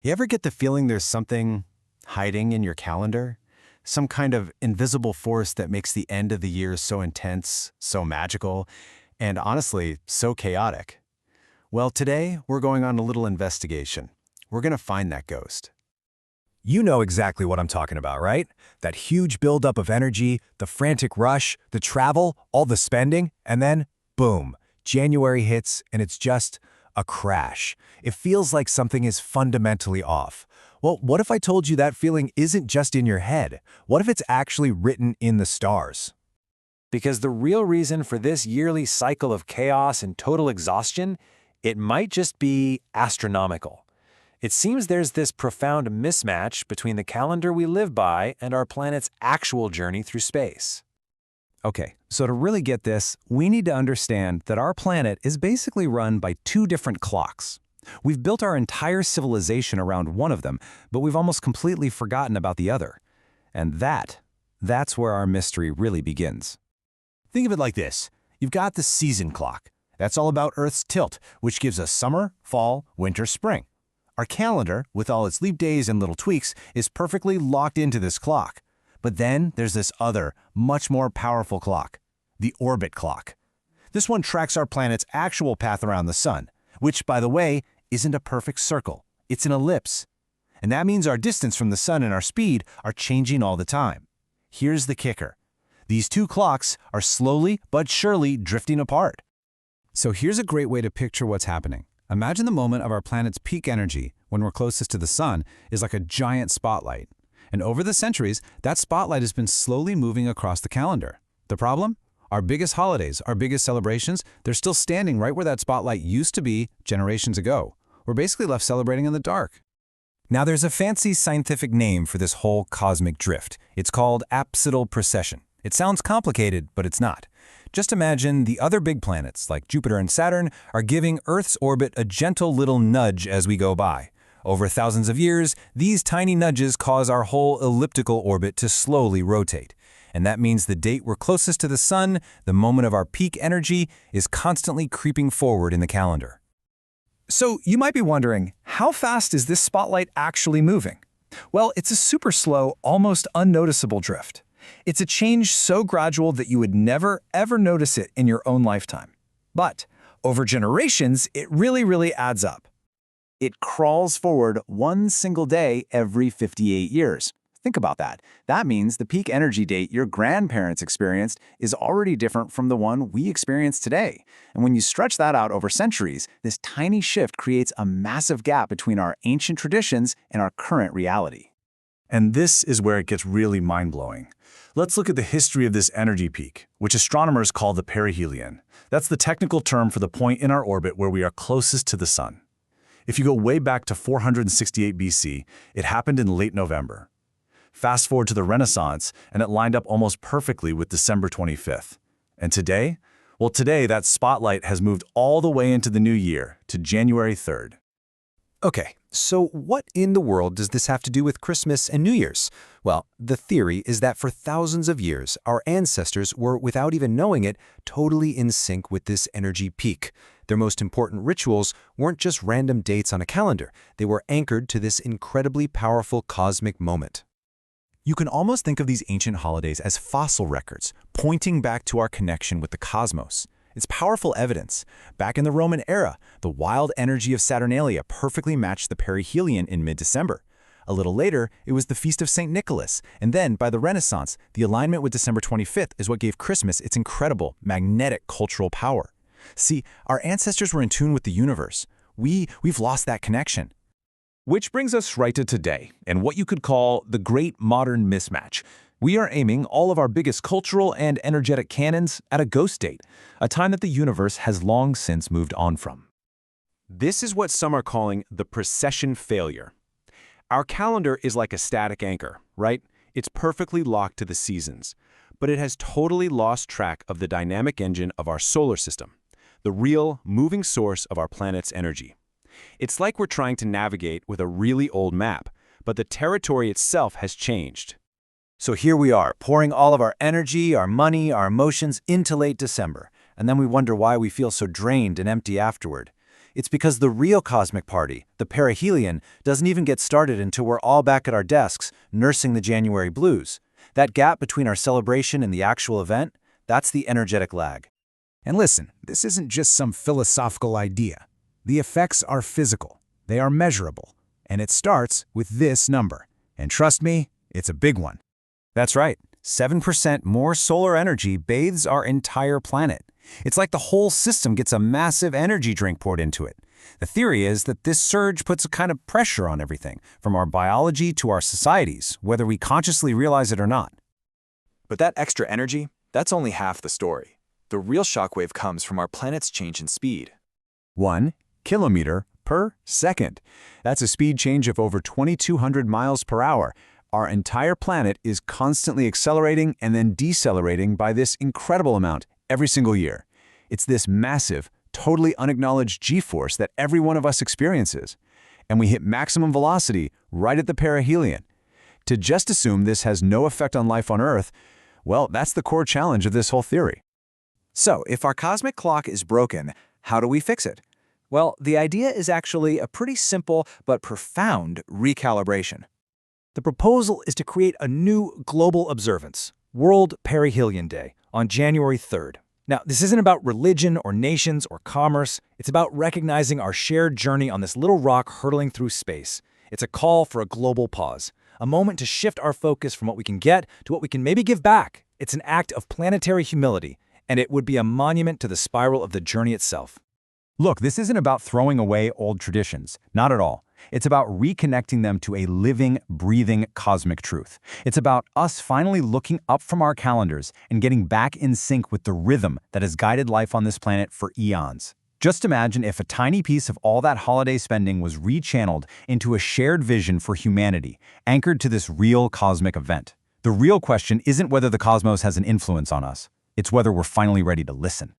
You ever get the feeling there's something hiding in your calendar? Some kind of invisible force that makes the end of the year so intense, so magical, and honestly, so chaotic? Well, today we're going on a little investigation. We're going to find that ghost. You know exactly what I'm talking about, right? That huge buildup of energy, the frantic rush, the travel, all the spending, and then, boom, January hits and it's just a crash. It feels like something is fundamentally off. Well, what if I told you that feeling isn't just in your head? What if it's actually written in the stars? Because the real reason for this yearly cycle of chaos and total exhaustion, it might just be astronomical. It seems there's this profound mismatch between the calendar we live by and our planet's actual journey through space. Okay, so to really get this, we need to understand that our planet is basically run by two different clocks. We've built our entire civilization around one of them, but we've almost completely forgotten about the other. And that's where our mystery really begins. Think of it like this. You've got the season clock. That's all about Earth's tilt, which gives us summer, fall, winter, spring. Our calendar, with all its leap days and little tweaks, is perfectly locked into this clock. But then there's this other, much more powerful clock, the orbit clock. This one tracks our planet's actual path around the sun, which, by the way, isn't a perfect circle. It's an ellipse. And that means our distance from the sun and our speed are changing all the time. Here's the kicker. These two clocks are slowly but surely drifting apart. So here's a great way to picture what's happening. Imagine the moment of our planet's peak energy, when we're closest to the sun, is like a giant spotlight. And over the centuries, that spotlight has been slowly moving across the calendar. The problem? Our biggest holidays, our biggest celebrations, they're still standing right where that spotlight used to be generations ago. We're basically left celebrating in the dark. Now there's a fancy scientific name for this whole cosmic drift. It's called apsidal precession. It sounds complicated, but it's not. Just imagine the other big planets, like Jupiter and Saturn, are giving Earth's orbit a gentle little nudge as we go by. Over thousands of years, these tiny nudges cause our whole elliptical orbit to slowly rotate. And that means the date we're closest to the sun, the moment of our peak energy, is constantly creeping forward in the calendar. So you might be wondering, how fast is this spotlight actually moving? Well, it's a super slow, almost unnoticeable drift. It's a change so gradual that you would never, ever notice it in your own lifetime. But over generations, it really adds up. It crawls forward one single day every 58 years. Think about that. That means the peak energy date your grandparents experienced is already different from the one we experience today. And when you stretch that out over centuries, this tiny shift creates a massive gap between our ancient traditions and our current reality. And this is where it gets really mind-blowing. Let's look at the history of this energy peak, which astronomers call the perihelion. That's the technical term for the point in our orbit where we are closest to the sun. If you go way back to 468 BC, it happened in late November. Fast forward to the Renaissance, and it lined up almost perfectly with December 25th. And today? Well, today that spotlight has moved all the way into the new year, to January 3rd. Okay, so what in the world does this have to do with Christmas and New Year's? Well, the theory is that for thousands of years, our ancestors were, without even knowing it, totally in sync with this energy peak. Their most important rituals weren't just random dates on a calendar. They were anchored to this incredibly powerful cosmic moment. You can almost think of these ancient holidays as fossil records, pointing back to our connection with the cosmos. It's powerful evidence. Back in the Roman era, the wild energy of Saturnalia perfectly matched the perihelion in mid-December. A little later, it was the Feast of St. Nicholas, and then, by the Renaissance, the alignment with December 25th is what gave Christmas its incredible, magnetic cultural power. See, our ancestors were in tune with the universe. We've lost that connection. Which brings us right to today, and what you could call the great modern mismatch. We are aiming all of our biggest cultural and energetic cannons at a ghost date, a time that the universe has long since moved on from. This is what some are calling the precession failure. Our calendar is like a static anchor, right? It's perfectly locked to the seasons, but it has totally lost track of the dynamic engine of our solar system, the real, moving source of our planet's energy. It's like we're trying to navigate with a really old map, but the territory itself has changed. So here we are, pouring all of our energy, our money, our emotions into late December, and then we wonder why we feel so drained and empty afterward. It's because the real cosmic party, the perihelion, doesn't even get started until we're all back at our desks, nursing the January blues. That gap between our celebration and the actual event, that's the energetic lag. And listen, this isn't just some philosophical idea. The effects are physical. They are measurable. And it starts with this number. And trust me, it's a big one. That's right. 7% more solar energy bathes our entire planet. It's like the whole system gets a massive energy drink poured into it. The theory is that this surge puts a kind of pressure on everything, from our biology to our societies, whether we consciously realize it or not. But that extra energy, that's only half the story. The real shockwave comes from our planet's change in speed. 1 kilometer per second. That's a speed change of over 2,200 miles per hour. Our entire planet is constantly accelerating and then decelerating by this incredible amount every single year. It's this massive, totally unacknowledged G-force that every one of us experiences. And we hit maximum velocity right at the perihelion. To just assume this has no effect on life on Earth, well, that's the core challenge of this whole theory. So, if our cosmic clock is broken, how do we fix it? Well, the idea is actually a pretty simple but profound recalibration. The proposal is to create a new global observance, World Perihelion Day, on January 3rd. Now, this isn't about religion or nations or commerce. It's about recognizing our shared journey on this little rock hurtling through space. It's a call for a global pause, a moment to shift our focus from what we can get to what we can maybe give back. It's an act of planetary humility, and it would be a monument to the spiral of the journey itself. Look, this isn't about throwing away old traditions. Not at all. It's about reconnecting them to a living, breathing cosmic truth. It's about us finally looking up from our calendars and getting back in sync with the rhythm that has guided life on this planet for eons. Just imagine if a tiny piece of all that holiday spending was rechanneled into a shared vision for humanity, anchored to this real cosmic event. The real question isn't whether the cosmos has an influence on us. It's whether we're finally ready to listen.